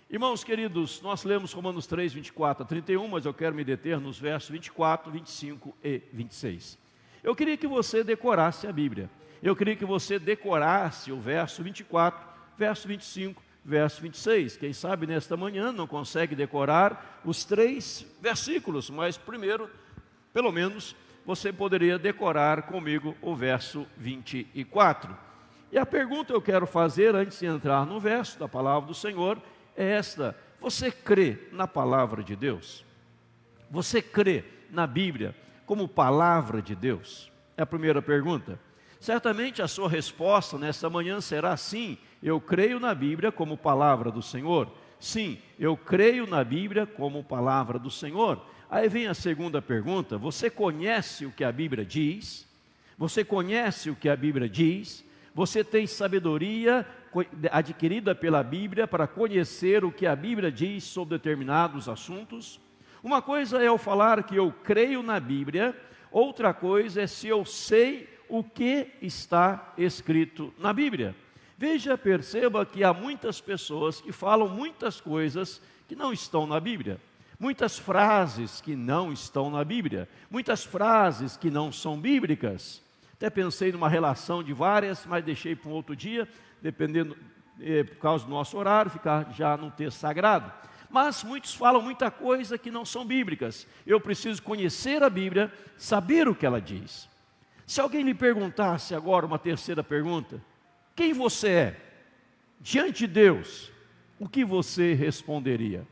Irmãos queridos, nós lemos Romanos 3, 24 a 31, mas eu quero me deter nos versos 24, 25 e 26. Eu queria que você decorasse a Bíblia. Eu queria que você decorasse o verso 24, verso 25, verso 26. Quem sabe nesta manhã não consegue decorar os 3 versículos, mas primeiro, pelo menos, você poderia decorar comigo o verso 24. E a pergunta que eu quero fazer antes de entrar no verso da palavra do Senhor é esta: você crê na palavra de Deus? Você crê na Bíblia como palavra de Deus? É a primeira pergunta. Certamente a sua resposta nesta manhã será sim, eu creio na Bíblia como palavra do Senhor. Sim, eu creio na Bíblia como palavra do Senhor. Aí vem a segunda pergunta: você conhece o que a Bíblia diz? Você conhece o que a Bíblia diz? Você tem sabedoria adquirida pela Bíblia para conhecer o que a Bíblia diz sobre determinados assuntos? Uma coisa é eu falar que eu creio na Bíblia, outra coisa é se eu sei o que está escrito na Bíblia. Veja, perceba que há muitas pessoas que falam muitas coisas que não estão na Bíblia. Muitas frases que não estão na Bíblia. Muitas frases que não são bíblicas. Até pensei numa relação de várias, mas deixei para um outro dia, dependendo, por causa do nosso horário, ficar já num texto sagrado. Mas muitos falam muita coisa que não são bíblicas. Eu preciso conhecer a Bíblia, saber o que ela diz. Se alguém lhe perguntasse agora uma terceira pergunta: quem você é? Diante de Deus, o que você responderia?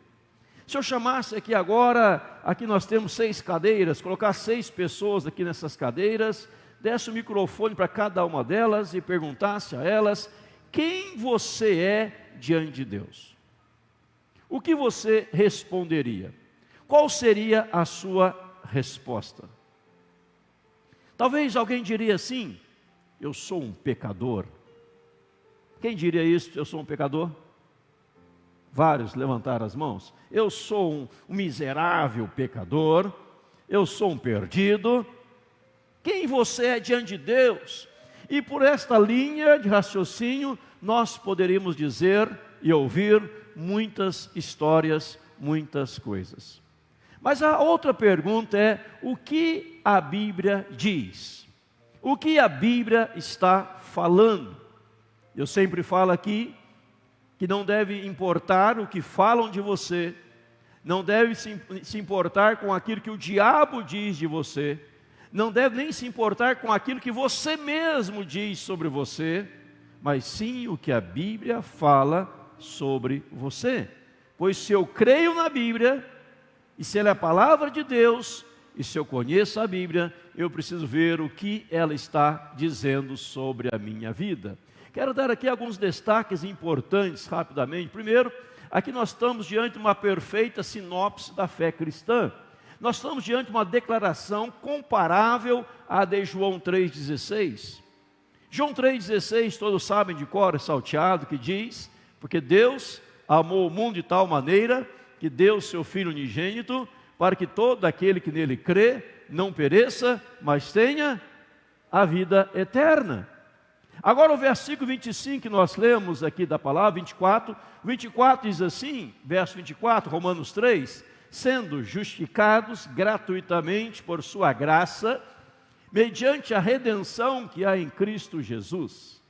Se eu chamasse aqui agora, aqui nós temos 6 cadeiras, colocar 6 pessoas aqui nessas cadeiras, desse o microfone para cada uma delas e perguntasse a elas: quem você é diante de Deus? O que você responderia? Qual seria a sua resposta? Talvez alguém diria assim: eu sou um pecador. Quem diria isso? Eu sou um pecador? Vários levantaram as mãos. Eu sou um miserável pecador. Eu sou um perdido. Quem você é diante de Deus? E por esta linha de raciocínio, nós poderíamos dizer e ouvir muitas histórias, muitas coisas. Mas a outra pergunta é: o que a Bíblia diz? O que a Bíblia está falando? Eu sempre falo aqui que não deve importar o que falam de você, não deve se importar com aquilo que o diabo diz de você, não deve nem se importar com aquilo que você mesmo diz sobre você, mas sim o que a Bíblia fala sobre você. Pois se eu creio na Bíblia, e se ela é a palavra de Deus, e se eu conheço a Bíblia, eu preciso ver o que ela está dizendo sobre a minha vida. Quero dar aqui alguns destaques importantes rapidamente. Primeiro, aqui nós estamos diante de uma perfeita sinopse da fé cristã. Nós estamos diante de uma declaração comparável à de João 3,16. João 3,16, todos sabem de cor, é salteado, que diz: porque Deus amou o mundo de tal maneira que deu o seu Filho unigênito, para que todo aquele que nele crê não pereça, mas tenha a vida eterna. Agora o versículo 25 que nós lemos aqui da palavra, 24 diz assim, verso 24, Romanos 3, sendo justificados gratuitamente por sua graça, mediante a redenção que há em Cristo Jesus.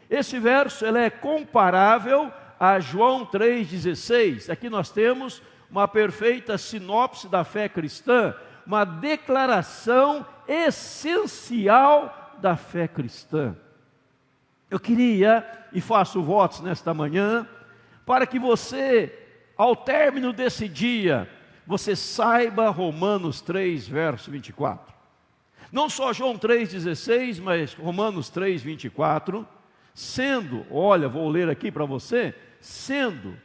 Esse verso ele é comparável a João 3,16. Aqui nós temos uma perfeita sinopse da fé cristã, uma declaração essencial da fé cristã. Eu queria, e faço votos nesta manhã, para que você, ao término desse dia, você saiba Romanos 3, verso 24. Não só João 3,16, mas Romanos 3, 24. Sendo, olha, vou ler aqui para você, sendo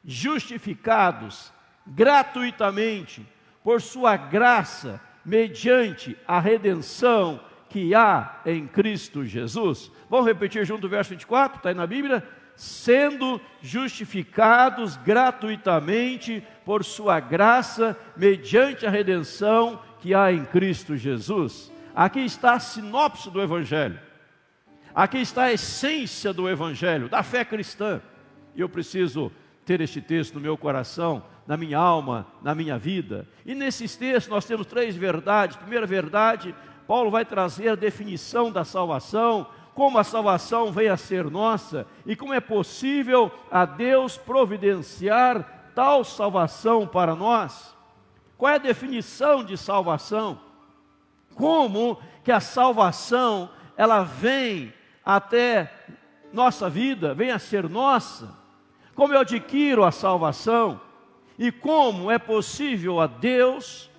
justificados gratuitamente por sua graça, mediante a redenção que há em Cristo Jesus. Vamos repetir junto o verso 24, está aí na Bíblia? Sendo justificados gratuitamente por sua graça, mediante a redenção que há em Cristo Jesus. Aqui está a sinopse do Evangelho. Aqui está a essência do Evangelho, da fé cristã. E eu preciso ter este texto no meu coração, na minha alma, na minha vida. E nesses textos nós temos 3 verdades. Primeira verdade, Paulo vai trazer a definição da salvação, como a salvação veio a ser nossa e como é possível a Deus providenciar tal salvação para nós. Qual é a definição de salvação? Como que a salvação ela vem até nossa vida, vem a ser nossa? Como eu adquiro a salvação? E como é possível a Deus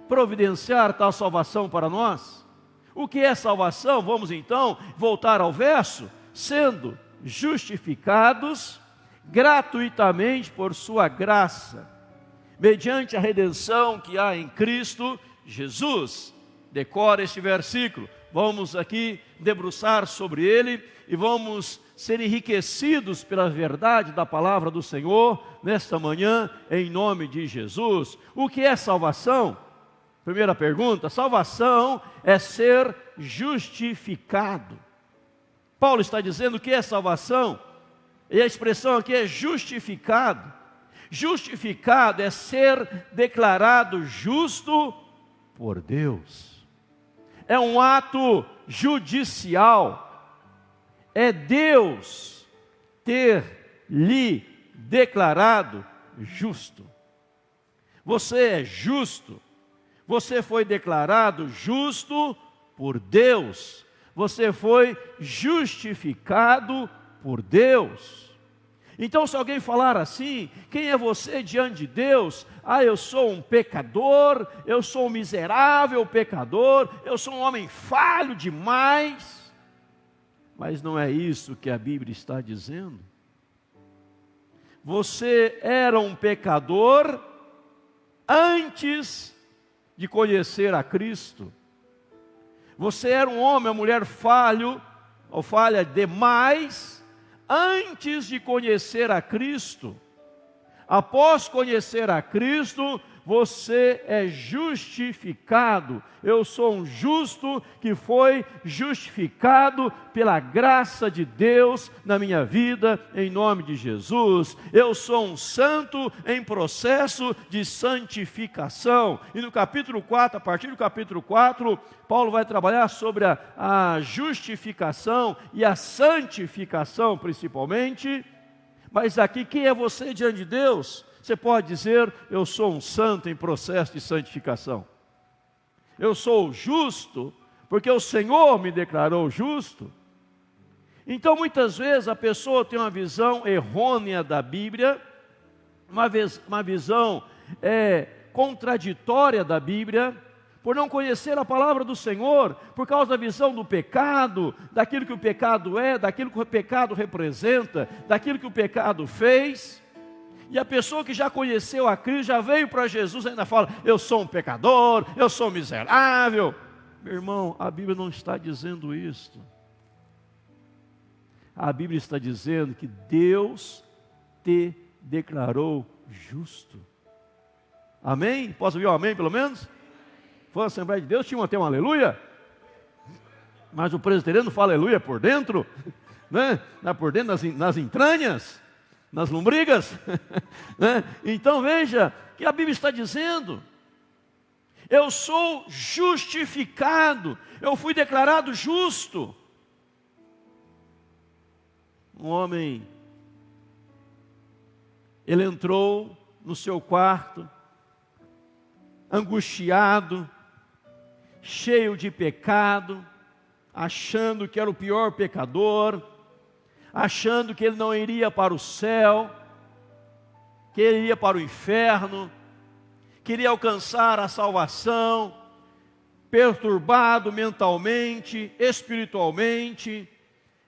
providenciar tal salvação para nós? O que é salvação? Vamos então voltar ao verso. Sendo justificados gratuitamente por sua graça, mediante a redenção que há em Cristo Jesus. Decora este versículo. Vamos aqui debruçar sobre ele e vamos ser enriquecidos pela verdade da palavra do Senhor nesta manhã, em nome de Jesus. O que é salvação? Primeira pergunta: salvação é ser justificado. Paulo está dizendo que é salvação, e a expressão aqui é justificado. Justificado é ser declarado justo por Deus. É um ato judicial. É Deus ter lhe declarado justo. Você é justo. Você foi declarado justo por Deus. Você foi justificado por Deus. Então, se alguém falar assim, quem é você diante de Deus? Ah, eu sou um pecador, eu sou um miserável pecador, eu sou um homem falho demais. Mas não é isso que a Bíblia está dizendo. Você era um pecador antes de conhecer a Cristo. Você era um homem, uma mulher falho, ou falha demais, antes de conhecer a Cristo. Após conhecer a Cristo, você é justificado. Eu sou um justo que foi justificado pela graça de Deus na minha vida, em nome de Jesus. Eu sou um santo em processo de santificação. E no capítulo 4, a partir do capítulo 4, Paulo vai trabalhar sobre a justificação e a santificação principalmente. Mas aqui, quem é você diante de Deus? Você pode dizer: eu sou um santo em processo de santificação. Eu sou justo, porque o Senhor me declarou justo. Então, muitas vezes, a pessoa tem uma visão errônea da Bíblia, uma visão contraditória da Bíblia, por não conhecer a palavra do Senhor, por causa da visão do pecado, daquilo que o pecado é, daquilo que o pecado representa, daquilo que o pecado fez. E a pessoa que já conheceu a Cristo, já veio para Jesus, ainda fala: eu sou um pecador, eu sou miserável. Meu irmão, a Bíblia não está dizendo isso. A Bíblia está dizendo que Deus te declarou justo. Amém? Posso ouvir um amém pelo menos? Foi a Assembleia de Deus, tinha até um aleluia. Mas o presbiteriano fala aleluia por dentro, né? Por dentro nas entranhas, nas lombrigas, né? Então veja que a Bíblia está dizendo: eu sou justificado, eu fui declarado justo. Um homem, ele entrou no seu quarto, angustiado, cheio de pecado, achando que era o pior pecador, achando que ele não iria para o céu, que ele iria para o inferno, queria alcançar a salvação, perturbado mentalmente, espiritualmente.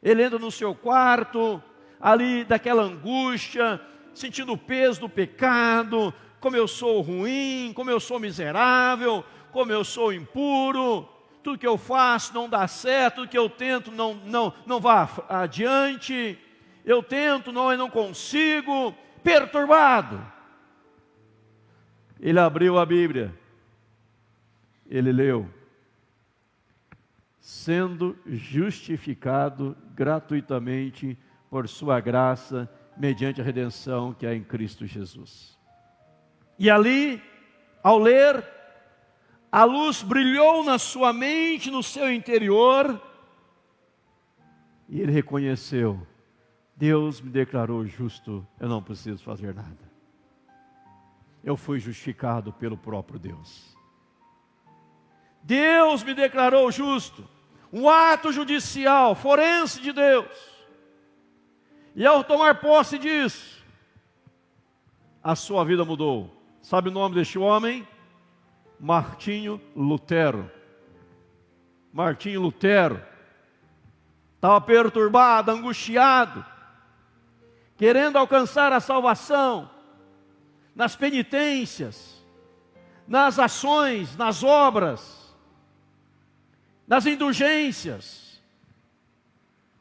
Ele entra no seu quarto, ali daquela angústia, sentindo o peso do pecado, como eu sou ruim, como eu sou miserável, como eu sou impuro, tudo que eu faço não dá certo, tudo que eu tento não vai adiante, eu tento, eu não consigo, perturbado. Ele abriu a Bíblia, ele leu: sendo justificado gratuitamente por sua graça, mediante a redenção que há em Cristo Jesus. E ali, ao ler, a luz brilhou na sua mente, no seu interior, e ele reconheceu: Deus me declarou justo, eu não preciso fazer nada. Eu fui justificado pelo próprio Deus. Deus me declarou justo, um ato judicial, forense de Deus. E ao tomar posse disso, a sua vida mudou. Sabe o nome deste homem? Martinho Lutero. Martinho Lutero estava perturbado, angustiado, querendo alcançar a salvação nas penitências, nas ações, nas obras, nas indulgências.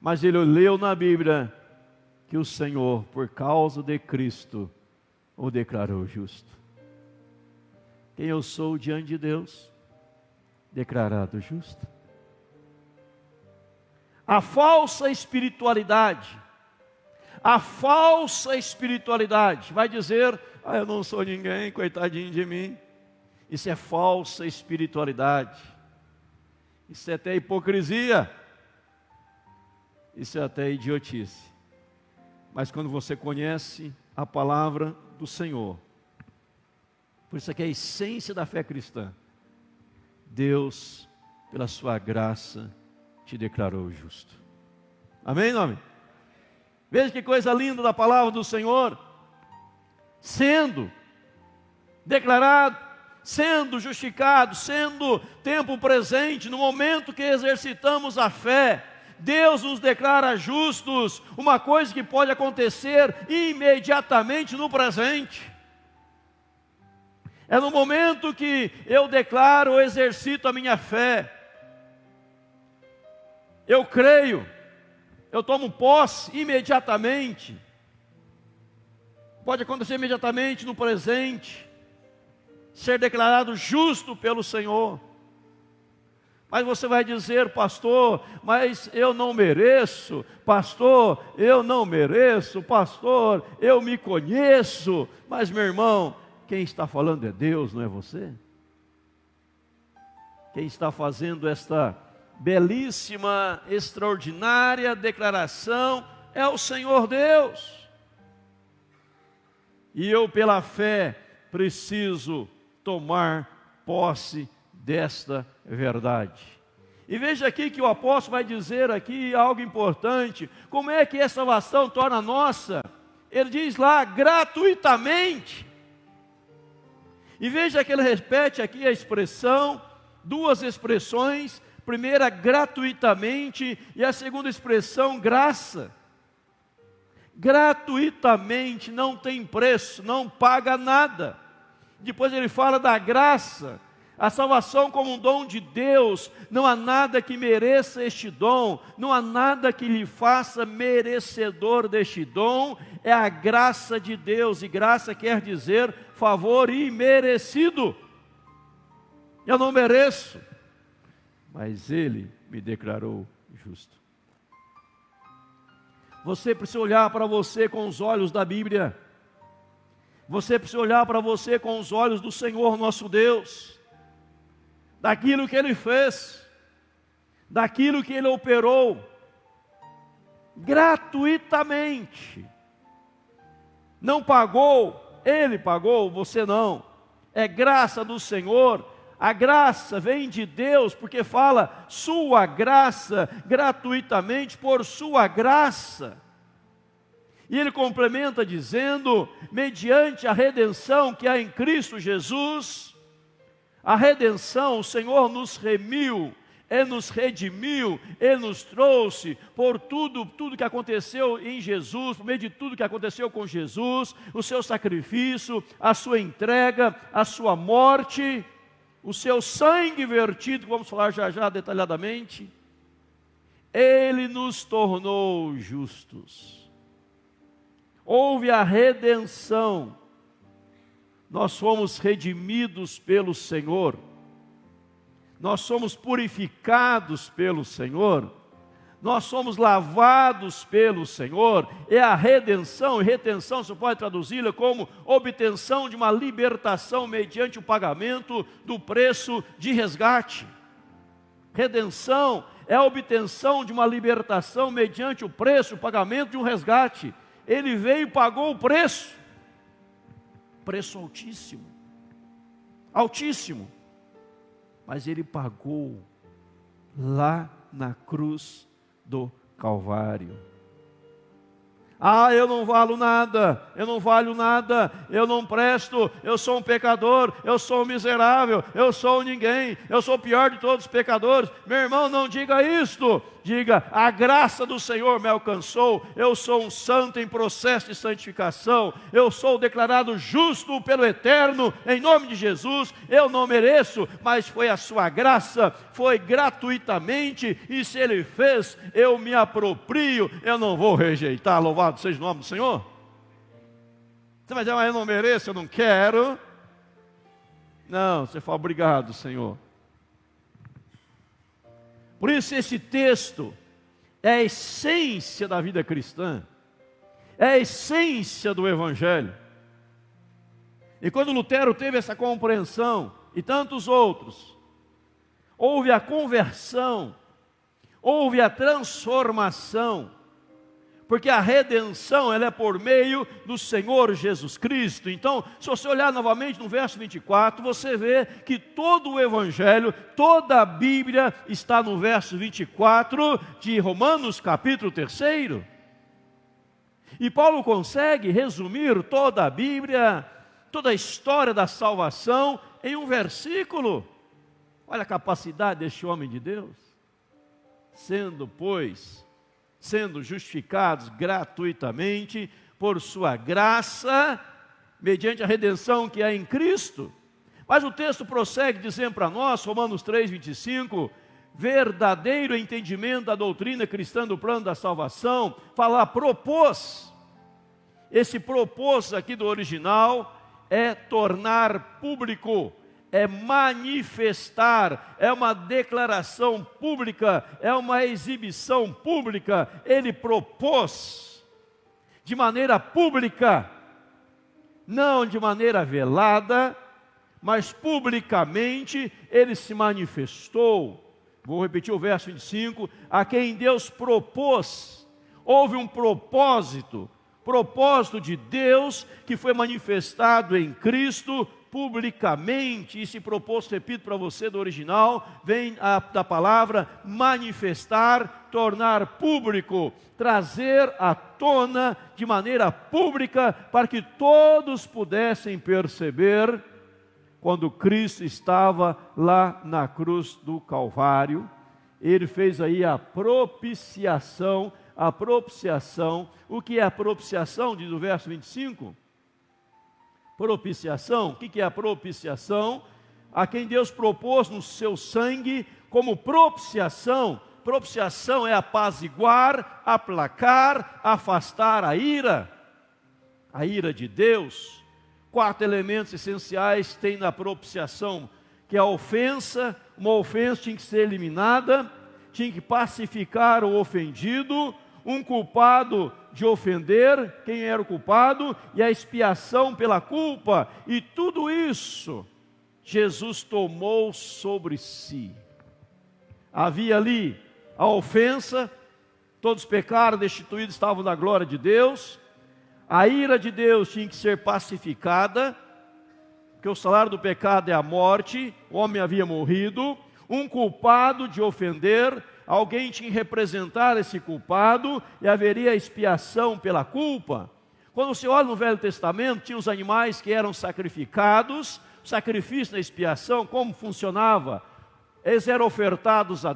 Mas ele leu na Bíblia que o Senhor, por causa de Cristo, o declarou justo. Quem eu sou diante de Deus? Declarado justo. A falsa espiritualidade vai dizer: eu não sou ninguém, coitadinho de mim. Isso é falsa espiritualidade. Isso é até hipocrisia. Isso é até idiotice. Mas quando você conhece a palavra do Senhor, por isso é que a essência da fé cristã, Deus, pela sua graça, te declarou justo. Amém, nome? Veja que coisa linda da palavra do Senhor. Sendo declarado, sendo justificado, sendo tempo presente, no momento que exercitamos a fé, Deus nos declara justos, uma coisa que pode acontecer imediatamente no presente. É no momento que eu declaro ou exercito a minha fé, eu creio, eu tomo posse imediatamente. Pode acontecer imediatamente no presente, ser declarado justo pelo Senhor. Mas você vai dizer: pastor, mas eu não mereço, pastor, eu não mereço, pastor, eu me conheço. Mas meu irmão, quem está falando é Deus, não é você? Quem está fazendo esta belíssima, extraordinária declaração é o Senhor Deus. E eu, pela fé, preciso tomar posse desta verdade. E veja aqui que o apóstolo vai dizer aqui algo importante. Como é que essa salvação torna nossa? Ele diz lá: gratuitamente. E veja que ele repete aqui a expressão, duas expressões. Primeira, gratuitamente, e a segunda expressão, graça. Gratuitamente, não tem preço, não paga nada. Depois ele fala da graça, a salvação como um dom de Deus. Não há nada que mereça este dom, não há nada que lhe faça merecedor deste dom. É a graça de Deus, e graça quer dizer favor imerecido. Eu não mereço, mas Ele me declarou justo. Você precisa olhar para você com os olhos da Bíblia. Você precisa olhar para você com os olhos do Senhor nosso Deus, daquilo que Ele fez, daquilo que Ele operou, gratuitamente. Não pagou, Ele pagou, você não. É graça do Senhor. A graça vem de Deus, porque fala sua graça, gratuitamente, por sua graça. E ele complementa dizendo: mediante a redenção que há em Cristo Jesus. A redenção, o Senhor nos remiu, Ele nos redimiu, Ele nos trouxe por tudo que aconteceu em Jesus, por meio de tudo que aconteceu com Jesus, o seu sacrifício, a sua entrega, a sua morte, o seu sangue vertido, que vamos falar já já detalhadamente. Ele nos tornou justos. Houve a redenção. Nós fomos redimidos pelo Senhor. Nós somos purificados pelo Senhor. Nós somos lavados pelo Senhor, é a redenção, e retenção você pode traduzi-la como obtenção de uma libertação mediante o pagamento do preço de resgate. Redenção é a obtenção de uma libertação mediante o preço, o pagamento de um resgate. Ele veio e pagou o preço altíssimo, altíssimo, mas Ele pagou lá na cruz do Calvário. Ah, eu não valho nada, eu não valho nada, eu não presto, eu sou um pecador, eu sou um miserável, eu sou um ninguém, eu sou o pior de todos os pecadores. Meu irmão, não diga isto, diga, a graça do Senhor me alcançou, eu sou um santo em processo de santificação, eu sou declarado justo pelo Eterno, em nome de Jesus, eu não mereço, mas foi a sua graça, foi gratuitamente, e se Ele fez, eu me aproprio, eu não vou rejeitar. Louvado seja o nome do Senhor. Você vai dizer, mas eu não mereço, eu não quero. Não, você fala, obrigado, Senhor. Por isso esse texto é a essência da vida cristã, é a essência do Evangelho. E quando Lutero teve essa compreensão, e tantos outros, houve a conversão, houve a transformação, porque a redenção ela é por meio do Senhor Jesus Cristo. Então, se você olhar novamente no verso 24, você vê que todo o Evangelho, toda a Bíblia está no verso 24 de Romanos capítulo 3. E Paulo consegue resumir toda a Bíblia, toda a história da salvação em um versículo. Olha a capacidade deste homem de Deus. Sendo justificados gratuitamente por sua graça, mediante a redenção que há em Cristo. Mas o texto prossegue dizendo para nós, Romanos 3:25, verdadeiro entendimento da doutrina cristã do plano da salvação, propôs. Esse propôs aqui do original é tornar público, é manifestar, é uma declaração pública, é uma exibição pública. Ele propôs de maneira pública, não de maneira velada, mas publicamente ele se manifestou. Vou repetir o verso 25, a quem Deus propôs. Houve um propósito de Deus que foi manifestado em Cristo publicamente. E se propôs, repito para você do original, vem da palavra manifestar, tornar público, trazer à tona de maneira pública, para que todos pudessem perceber, quando Cristo estava lá na cruz do Calvário, Ele fez aí a propiciação. O que é a propiciação, diz o verso 25? Propiciação, o que é a propiciação? A quem Deus propôs no seu sangue como propiciação. Propiciação é apaziguar, aplacar, afastar a ira de Deus. 4 elementos essenciais tem na propiciação, que é a ofensa. Uma ofensa tinha que ser eliminada, tinha que pacificar o ofendido, um culpado de ofender, quem era o culpado, e a expiação pela culpa, e tudo isso Jesus tomou sobre si. Havia ali a ofensa, todos pecaram, destituídos estavam da glória de Deus, a ira de Deus tinha que ser pacificada, porque o salário do pecado é a morte, o homem havia morrido, um culpado de ofender, alguém tinha que representar esse culpado, e haveria expiação pela culpa. Quando você olha no Velho Testamento, tinha os animais que eram sacrificados, sacrifício na expiação, como funcionava? Eles eram ofertadas a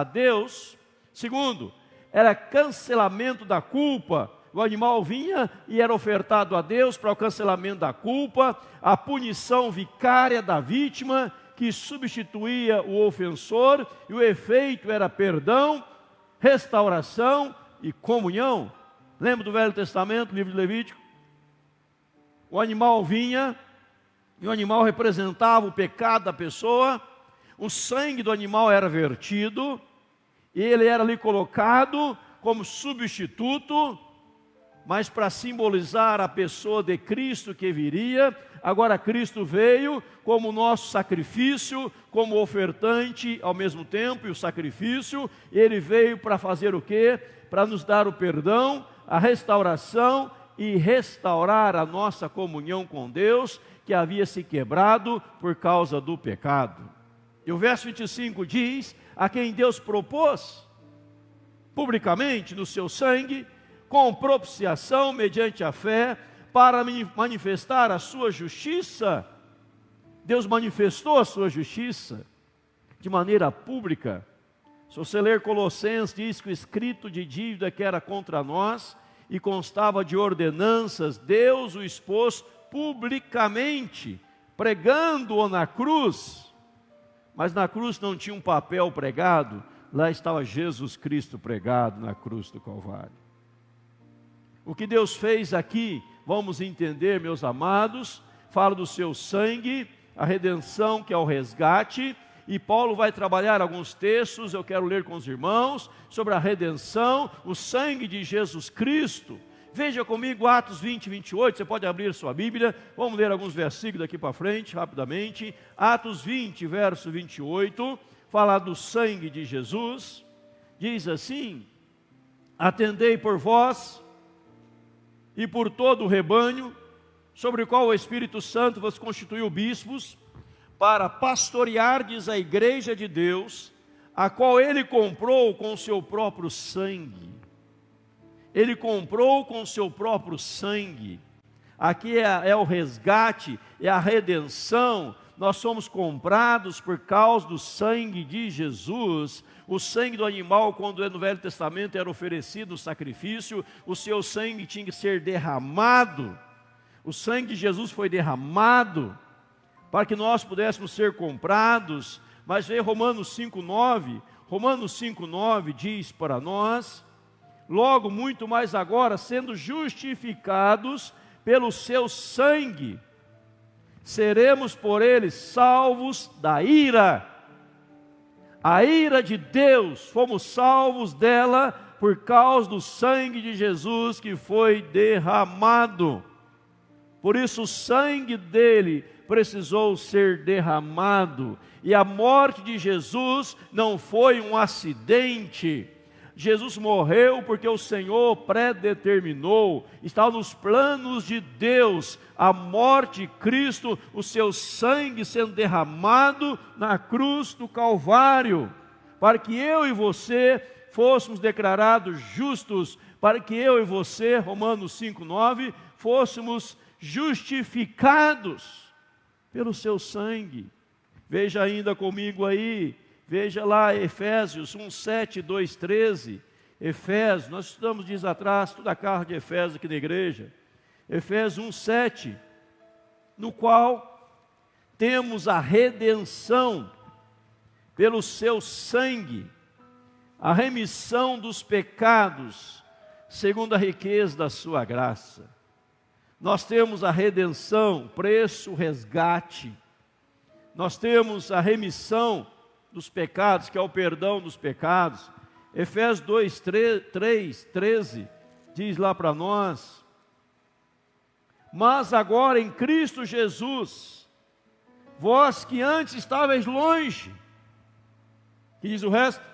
Deus. Segundo, era cancelamento da culpa. O animal vinha e era ofertado a Deus para o cancelamento da culpa, a punição vicária da vítima, que substituía o ofensor, e o efeito era perdão, restauração e comunhão. Lembra do Velho Testamento, livro de Levítico? O animal vinha, e o animal representava o pecado da pessoa, o sangue do animal era vertido, E ele era ali colocado como substituto, mas para simbolizar a pessoa de Cristo que viria. Agora Cristo veio como nosso sacrifício, como ofertante ao mesmo tempo, e o sacrifício, ele veio para fazer o quê? Para nos dar o perdão, a restauração e restaurar a nossa comunhão com Deus, que havia se quebrado por causa do pecado. E o verso 25 diz: a quem Deus propôs publicamente no seu sangue, com propiciação mediante a fé, para manifestar a sua justiça. Deus manifestou a sua justiça de maneira pública. Se você ler Colossenses, diz que o escrito de dívida que era contra nós e constava de ordenanças, Deus o expôs publicamente, pregando-o na cruz. Mas na cruz não tinha um papel pregado, lá estava Jesus Cristo pregado na cruz do Calvário. O que Deus fez aqui, vamos entender, meus amados, fala do seu sangue, a redenção que é o resgate, e Paulo vai trabalhar alguns textos, eu quero ler com os irmãos, sobre a redenção, o sangue de Jesus Cristo. Veja comigo Atos 20, 28, você pode abrir sua Bíblia, vamos ler alguns versículos daqui para frente, rapidamente. Atos 20, verso 28, fala do sangue de Jesus, diz assim: atendei por vós e por todo o rebanho, sobre o qual o Espírito Santo vos constituiu bispos, para pastoreardes a igreja de Deus, a qual ele comprou com o seu próprio sangue. Ele comprou com o seu próprio sangue. Aqui é o resgate, é a redenção. Nós somos comprados por causa do sangue de Jesus. O sangue do animal, quando no Velho Testamento era oferecido o sacrifício, o seu sangue tinha que ser derramado. O sangue de Jesus foi derramado para que nós pudéssemos ser comprados. Mas veio Romanos 5,9. Romanos 5,9 diz para nós: logo, muito mais agora, sendo justificados pelo seu sangue, seremos por ele salvos da ira. A ira de Deus, fomos salvos dela por causa do sangue de Jesus que foi derramado. Por isso o sangue dele precisou ser derramado. E a morte de Jesus não foi um acidente. Jesus morreu porque o Senhor predeterminou, estava nos planos de Deus, a morte de Cristo, o seu sangue sendo derramado na cruz do Calvário, para que eu e você fôssemos declarados justos, para que eu e você, Romanos 5,9, fôssemos justificados pelo seu sangue. Veja ainda comigo aí, veja lá Efésios 1:7, 2:13, Efésios, nós estudamos dias atrás, toda a carta de Efésios aqui na igreja, Efésios 1:7, no qual temos a redenção pelo seu sangue, a remissão dos pecados, segundo a riqueza da sua graça. Nós temos a redenção, preço, resgate, nós temos a remissão dos pecados, que é o perdão dos pecados. Efésios 2:13 diz lá para nós: mas agora em Cristo Jesus, vós que antes estáveis longe, que diz o resto?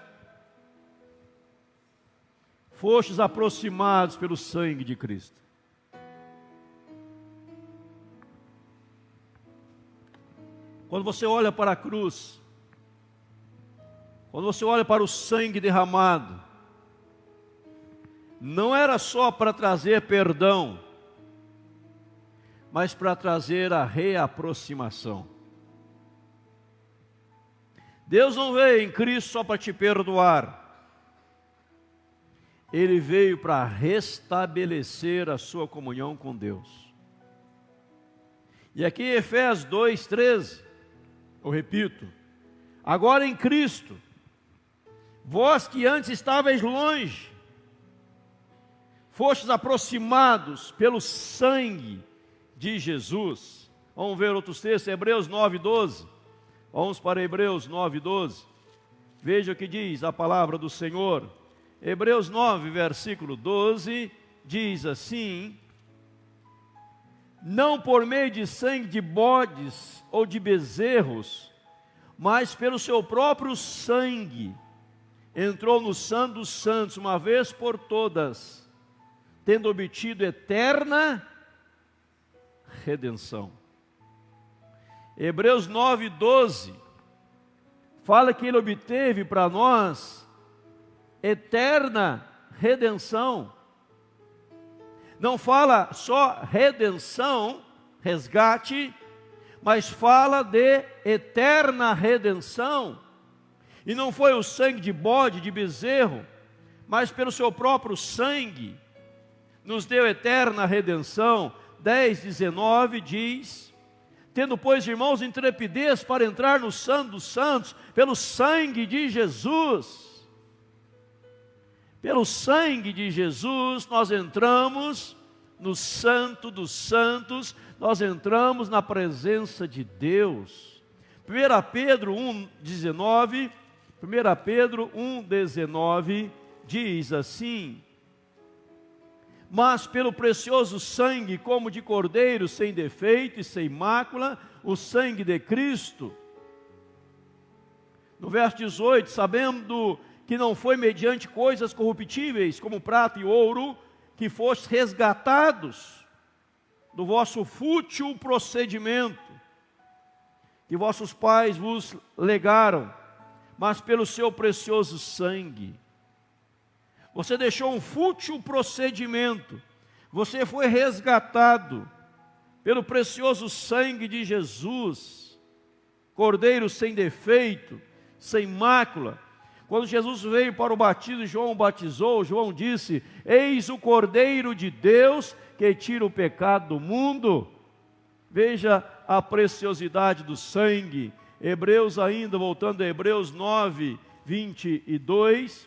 Fostes aproximados pelo sangue de Cristo. Quando você olha para a cruz, quando você olha para o sangue derramado, não era só para trazer perdão, mas para trazer a reaproximação. Deus não veio em Cristo só para te perdoar, Ele veio para restabelecer a sua comunhão com Deus. E aqui em Efésios 2:13, eu repito: agora em Cristo, vós que antes estáveis longe, fostes aproximados pelo sangue de Jesus. Vamos ver outros textos, Hebreus 9:12. Vamos para Hebreus 9:12. Veja o que diz a palavra do Senhor. Hebreus 9, versículo 12, diz assim: não por meio de sangue de bodes ou de bezerros, mas pelo seu próprio sangue, entrou no Santo dos Santos uma vez por todas, tendo obtido eterna redenção. Hebreus 9, 12, fala que ele obteve para nós eterna redenção. Não fala só redenção, resgate, mas fala de eterna redenção. E não foi o sangue de bode, de bezerro, mas pelo seu próprio sangue, nos deu eterna redenção. 10, 19 diz: tendo, pois, irmãos, intrepidez para entrar no Santo dos Santos, pelo sangue de Jesus. Pelo sangue de Jesus, nós entramos no Santo dos Santos, nós entramos na presença de Deus. 1 Pedro 1,19, 1 Pedro 1,19 diz assim: mas pelo precioso sangue, como de cordeiro, sem defeito e sem mácula, o sangue de Cristo. No verso 18, sabendo que não foi mediante coisas corruptíveis, como prata e ouro, que fostes resgatados do vosso fútil procedimento, que vossos pais vos legaram, mas pelo seu precioso sangue. Você deixou um fútil procedimento, você foi resgatado pelo precioso sangue de Jesus, cordeiro sem defeito, sem mácula. Quando Jesus veio para o batismo e João o batizou, João disse: eis o Cordeiro de Deus que tira o pecado do mundo. Veja a preciosidade do sangue. Hebreus ainda, voltando a Hebreus 9, 22,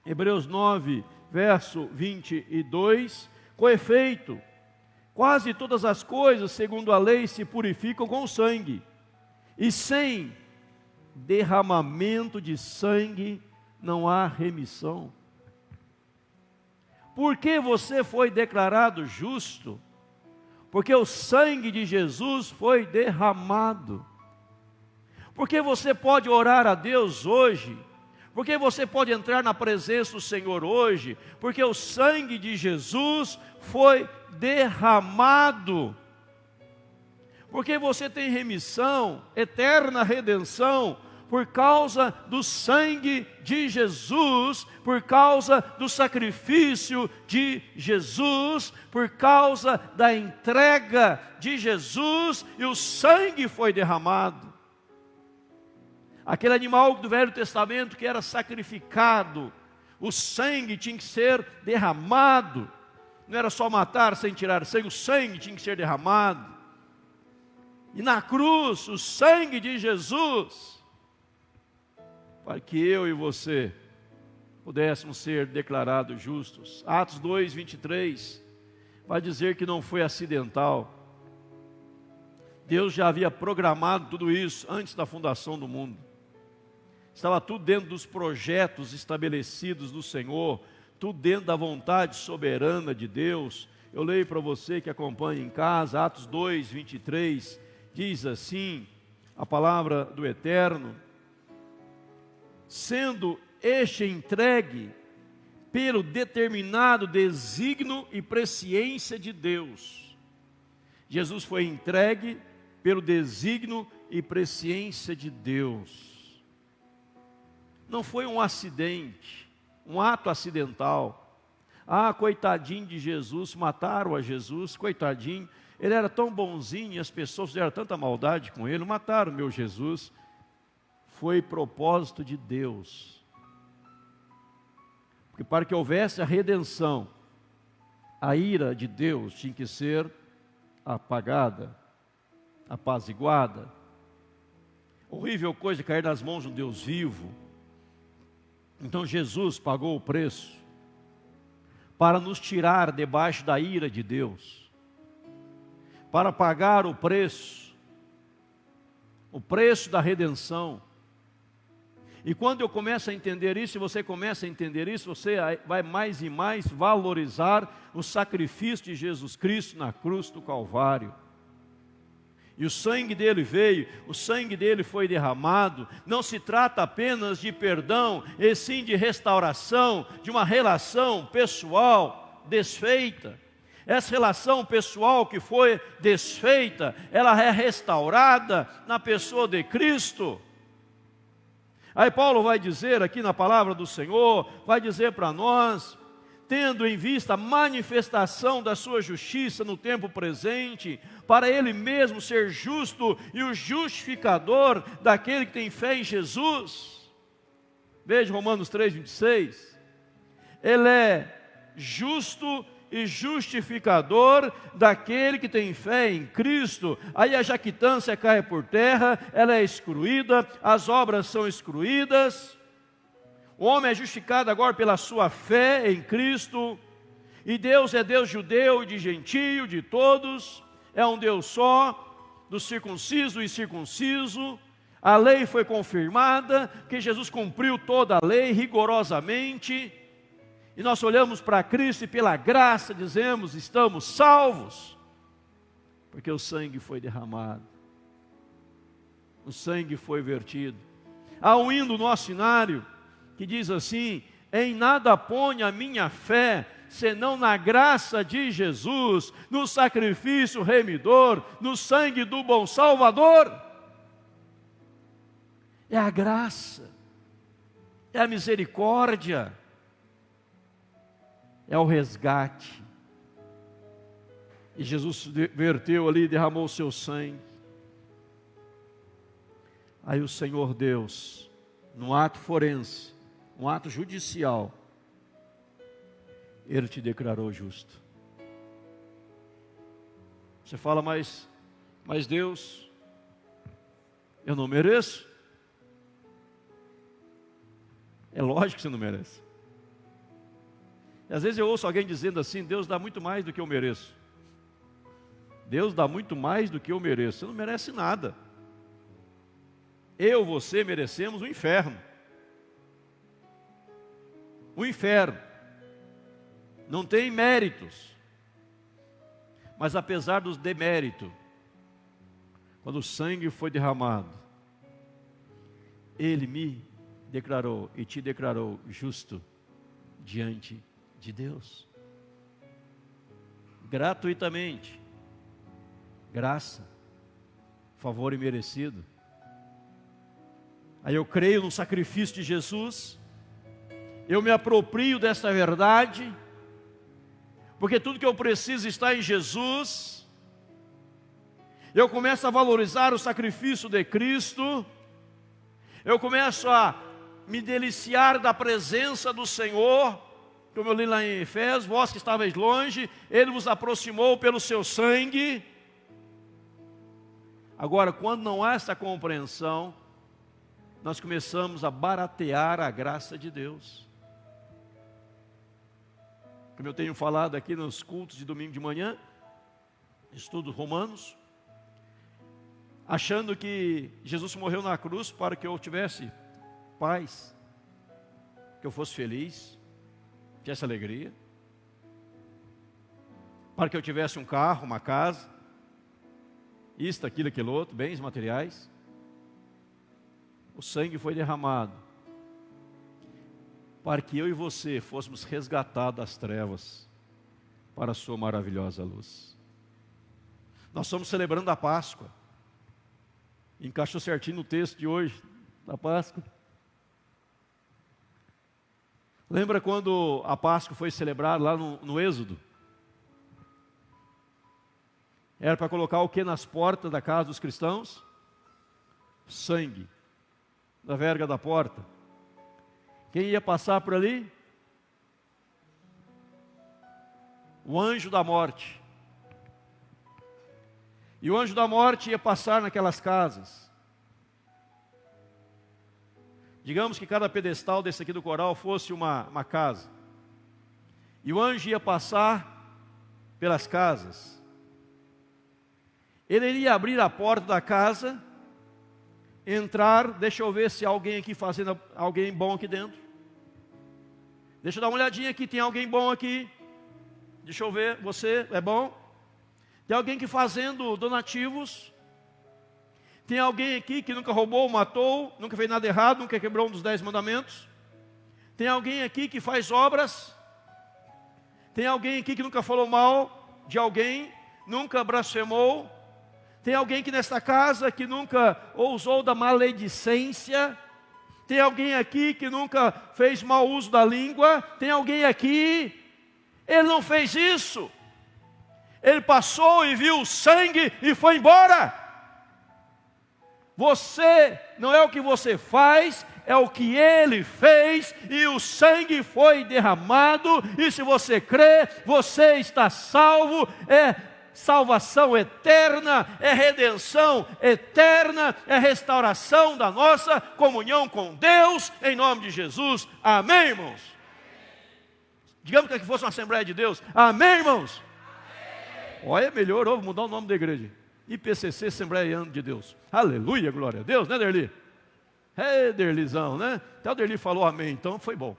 Hebreus 9, verso 22, com efeito, quase todas as coisas, segundo a lei, se purificam com sangue, e sem derramamento de sangue não há remissão. Por que você foi declarado justo? Porque o sangue de Jesus foi derramado. Porque você pode orar a Deus hoje, porque você pode entrar na presença do Senhor hoje, porque o sangue de Jesus foi derramado. Porque você tem remissão, eterna redenção, por causa do sangue de Jesus, por causa do sacrifício de Jesus, por causa da entrega de Jesus, e o sangue foi derramado. Aquele animal do Velho Testamento que era sacrificado, o sangue tinha que ser derramado, não era só matar sem tirar sangue, o sangue tinha que ser derramado. E na cruz, o sangue de Jesus, para que eu e você pudéssemos ser declarados justos. Atos 2, 23, vai dizer que não foi acidental. Deus já havia programado tudo isso antes da fundação do mundo. Estava tudo dentro dos projetos estabelecidos do Senhor, tudo dentro da vontade soberana de Deus. Eu leio para você que acompanha em casa, Atos 2, 23, diz assim, a palavra do Eterno: sendo este entregue pelo determinado desígnio e presciência de Deus. Jesus foi entregue pelo desígnio e presciência de Deus. Não foi um acidente, um ato acidental. Ah, coitadinho de Jesus, mataram a Jesus, coitadinho. Ele era tão bonzinho e as pessoas fizeram tanta maldade com ele, mataram meu Jesus. Foi propósito de Deus. Porque para que houvesse a redenção, a ira de Deus tinha que ser apagada, apaziguada. Horrível coisa cair nas mãos de um Deus vivo. Então Jesus pagou o preço para nos tirar debaixo da ira de Deus, para pagar o preço da redenção. E quando eu começo a entender isso, e você começa a entender isso, você vai mais e mais valorizar o sacrifício de Jesus Cristo na cruz do Calvário. E o sangue dele veio, o sangue dele foi derramado. Não se trata apenas de perdão, e sim de restauração, de uma relação pessoal desfeita. Essa relação pessoal que foi desfeita, ela é restaurada na pessoa de Cristo. Aí Paulo vai dizer aqui na palavra do Senhor, vai dizer para nós, tendo em vista a manifestação da sua justiça no tempo presente, para ele mesmo ser justo e o justificador daquele que tem fé em Jesus. Veja Romanos 3:26. Ele é justo e justificador daquele que tem fé em Cristo. Aí a jactância cai por terra, ela é excluída, as obras são excluídas. O homem é justificado agora pela sua fé em Cristo. E Deus é Deus judeu e de gentio, de todos. É um Deus só, do circunciso e circunciso. A lei foi confirmada, que Jesus cumpriu toda a lei rigorosamente. E nós olhamos para Cristo e pela graça dizemos, estamos salvos. Porque o sangue foi derramado. O sangue foi vertido. Há um hino no nosso cenário que diz assim: em nada ponho a minha fé, senão na graça de Jesus, no sacrifício remidor, no sangue do bom Salvador. É a graça, é a misericórdia, é o resgate. E Jesus verteu ali, derramou o seu sangue. Aí o Senhor Deus, num ato forense, um ato judicial, Ele te declarou justo. Você fala, mas Deus, eu não mereço. É lógico que você não merece. E às vezes eu ouço alguém dizendo assim: Deus dá muito mais do que eu mereço. Deus dá muito mais do que eu mereço. Você não merece nada. Eu, você merecemos o inferno. O inferno. Não tem méritos. Mas apesar dos deméritos, quando o sangue foi derramado, Ele me declarou e te declarou justo diante de Deus. Gratuitamente. Graça. Favor imerecido. Aí eu creio no sacrifício de Jesus. Eu me aproprio dessa verdade, porque tudo que eu preciso está em Jesus. Eu começo a valorizar o sacrifício de Cristo. Eu começo a me deliciar da presença do Senhor, como eu li lá em Efésios: vós que estavais longe, Ele vos aproximou pelo seu sangue. Agora, quando não há essa compreensão, nós começamos a baratear a graça de Deus. Como eu tenho falado aqui nos cultos de domingo de manhã, estudo Romanos, achando que Jesus morreu na cruz para que eu tivesse paz, que eu fosse feliz, tivesse alegria, para que eu tivesse um carro, uma casa, isto, aquilo, aquilo outro, bens materiais. O sangue foi derramado para que eu e você fôssemos resgatados das trevas para a sua maravilhosa luz. Nós estamos celebrando a Páscoa. Encaixou certinho no texto de hoje, da Páscoa. Lembra quando a Páscoa foi celebrada lá no Êxodo? Era para colocar o que nas portas da casa dos cristãos? Sangue. Da verga da porta. Quem ia passar por ali? O anjo da morte. E o anjo da morte ia passar naquelas casas. Digamos que cada pedestal desse aqui do coral fosse uma casa. E o anjo ia passar pelas casas. Ele iria abrir a porta da casa, entrar, deixa eu ver se há alguém aqui fazendo alguém bom aqui dentro. Deixa eu dar uma olhadinha aqui, tem alguém bom aqui. Deixa eu ver, você é bom? Tem alguém aqui fazendo donativos? Tem alguém aqui que nunca roubou, matou, nunca fez nada errado, nunca quebrou um dos 10 mandamentos? Tem alguém aqui que faz obras? Tem alguém aqui que nunca falou mal de alguém, nunca blasfemou? Tem alguém aqui nesta casa que nunca ousou da maledicência? Tem alguém aqui que nunca fez mau uso da língua? Tem alguém aqui? Ele não fez isso. Ele passou e viu o sangue e foi embora. Você, não é o que você faz, é o que Ele fez, e o sangue foi derramado, e se você crê, você está salvo. É salvação eterna, é redenção eterna, é restauração da nossa comunhão com Deus, em nome de Jesus. Amém, irmãos? Digamos que fosse uma Assembleia de Deus. Amém, irmãos? Amém. Olha, melhorou, vou mudar o nome da igreja. IPCC, Assembleia de Deus. Aleluia, glória a Deus, né, Derli? É, Derlizão, né? Até o Derli falou amém, então foi bom.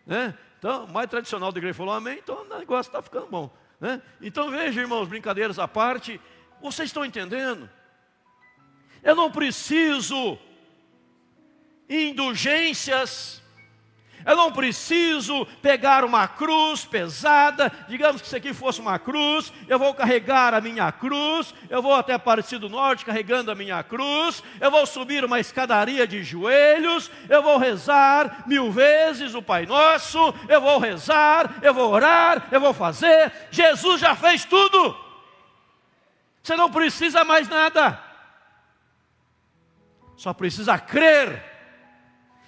Né? Então, o mais tradicional da igreja falou amém, então o negócio está ficando bom. Né? Então veja, irmãos, brincadeiras à parte, vocês estão entendendo? Eu não preciso indulgências. Eu não preciso pegar uma cruz pesada. Digamos que isso aqui fosse uma cruz. Eu vou carregar a minha cruz. Eu vou até Aparecida do Norte carregando a minha cruz. Eu vou subir uma escadaria de joelhos. Eu vou rezar 1000 vezes o Pai Nosso. Eu vou rezar, eu vou orar, eu vou fazer. Jesus já fez tudo. Você não precisa mais nada. Só precisa crer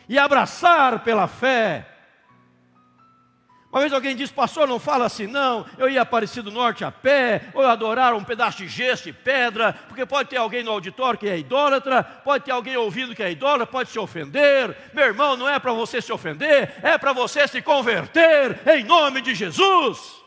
e abraçar pela fé. Uma vez alguém disse: pastor, não fala assim não, eu ia Aparecida do Norte a pé, ou adorar um pedaço de gesso e pedra, porque pode ter alguém no auditório que é idólatra, pode ter alguém ouvindo que é idólatra, pode se ofender. Meu irmão, não é para você se ofender, é para você se converter, em nome de Jesus.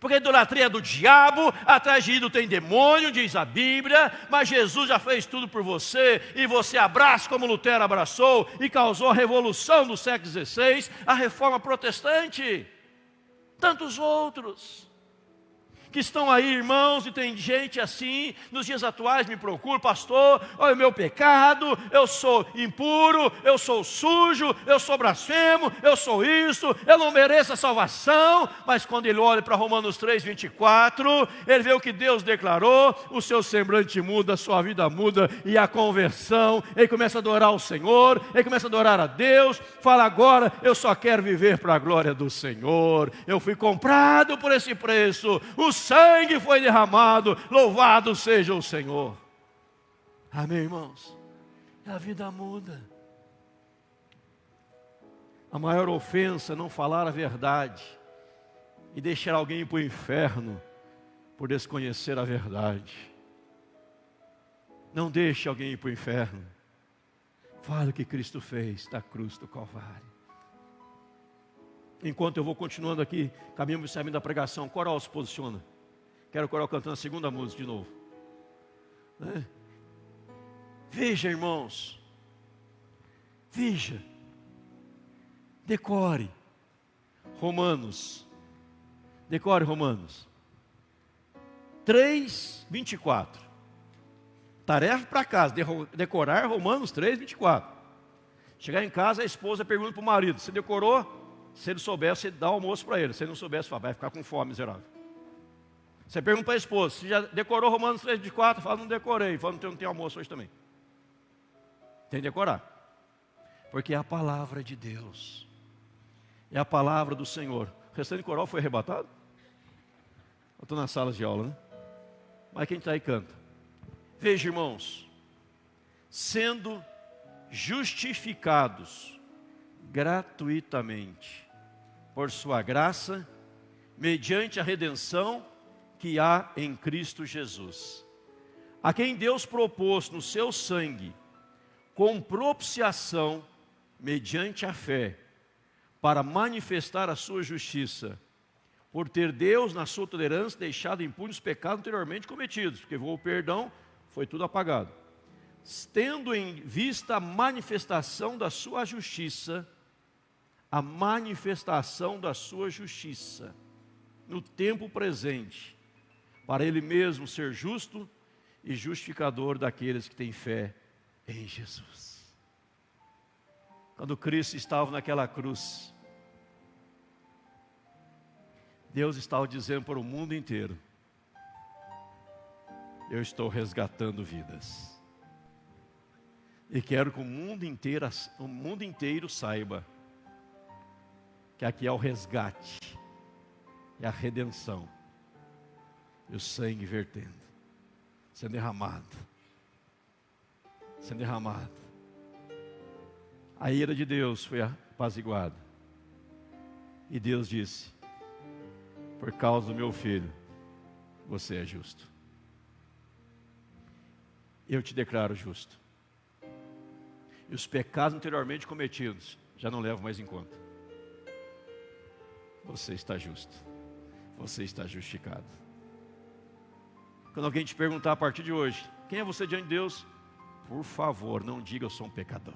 Porque a idolatria é do diabo, atrás de ídolo tem demônio, diz a Bíblia, mas Jesus já fez tudo por você, e você abraça como Lutero abraçou, e causou a revolução do século XVI, a reforma protestante, tantos outros, que estão aí, irmãos, e tem gente assim, nos dias atuais me procura: pastor, olha o meu pecado, eu sou impuro, eu sou sujo, eu sou blasfemo, eu sou isso, eu não mereço a salvação. Mas quando ele olha para Romanos 3:24, ele vê o que Deus declarou, o seu semblante muda, a sua vida muda, e a conversão, ele começa a adorar o Senhor, ele começa a adorar a Deus, fala: agora eu só quero viver para a glória do Senhor, eu fui comprado por esse preço, o sangue foi derramado, louvado seja o Senhor. Amém, irmãos? A vida muda. A maior ofensa é não falar a verdade e deixar alguém ir para o inferno por desconhecer a verdade. Não deixe alguém ir para o inferno. Fale o que Cristo fez na cruz do Calvário. Enquanto eu vou continuando aqui, caminho para o da pregação, o coral se posiciona. Quero o coral cantando a segunda música de novo. Né? Veja, irmãos. Veja. Decore. Romanos. Decore Romanos. 3:24. Tarefa para casa. Decorar Romanos 3:24. Chegar em casa, a esposa pergunta para o marido: você decorou? Se ele soubesse, você dá almoço para ele. Se ele não soubesse, vai ficar com fome, miserável. Você pergunta para a esposa: você já decorou Romanos 3:24? Fala: não decorei. Fala: não tem almoço hoje também. Tem que decorar. Porque é a palavra de Deus. É a palavra do Senhor. O restante coral foi arrebatado? Eu estou nas salas de aula, né? Mas quem está aí canta. Veja, irmãos. Sendo justificados gratuitamente por sua graça, mediante a redenção que há em Cristo Jesus, a quem Deus propôs no seu sangue, com propiciação, mediante a fé, para manifestar a sua justiça, por ter Deus, na sua tolerância, deixado impunes os pecados anteriormente cometidos, porque o perdão foi tudo apagado. tendo em vista a manifestação da sua justiça, a manifestação da sua justiça, no tempo presente, para Ele mesmo ser justo e justificador daqueles que têm fé em Jesus. Quando Cristo estava naquela cruz, Deus estava dizendo para o mundo inteiro: eu estou resgatando vidas. E quero que o mundo inteiro saiba que aqui é o resgate, é a redenção, e o sangue vertendo, sendo derramado. A ira de Deus foi apaziguada. E Deus disse: por causa do meu filho, você é justo. Eu te declaro justo. E os pecados anteriormente cometidos já não levo mais em conta. Você está justo. Você está justificado. Quando alguém te perguntar a partir de hoje: quem é você diante de Deus? Por favor, não diga eu sou um pecador.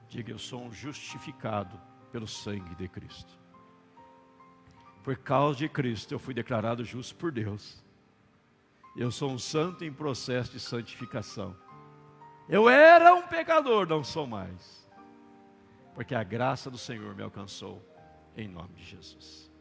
Diga eu sou um justificado pelo sangue de Cristo. Por causa de Cristo eu fui declarado justo por Deus. Eu sou um santo em processo de santificação. Eu era um pecador, não sou mais. Porque a graça do Senhor me alcançou, em nome de Jesus.